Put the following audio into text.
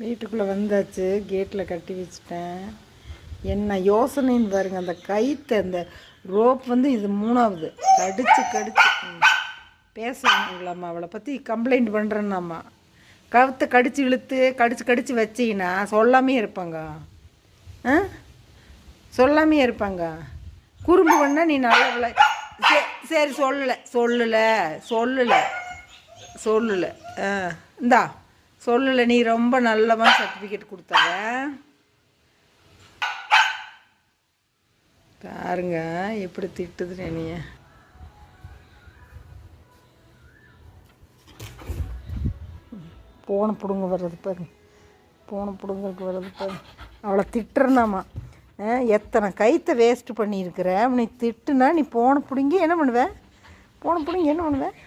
வீட்டுக்குள்ளே வந்தாச்சு, கேட்டில் கட்டி வச்சுட்டேன். என்ன யோசனைன்னு பாருங்க. அந்த கயிற்று அந்த ரோப் வந்து இது 3வது கடிச்சு பேசுகிறாங்களாம்மா. அவளை பற்றி கம்ப்ளைண்ட் பண்ணுறேன்னாம்மா. கவுத்தை கடிச்சு இழுத்து கடிச்சு வச்சிங்கன்னா சொல்லாமே இருப்பாங்க. சொல்லாமே இருப்பாங்க. குறும்பு பண்ணால் நீ நல்ல சரி சொல்லலை இந்தா சொல்லலை. நீ ரொம்ப நல்லவன் சர்டிஃபிகேட் கொடுத்தற பாருங்க எப்படி திட்டுது நீ. போன பிடுங்க வர்றது பாருங்க, போன பிடுங்கிறதுக்கு வர்றது பாருங்க. அவளை திட்டுறனாமா. எத்தனை கைத்தை வேஸ்ட்டு பண்ணியிருக்கிற. நீ திட்டுனா நீ போன பிடுங்கி என்ன பண்ணுவேன்? போன பிடுங்கி என்ன பண்ணுவேன்?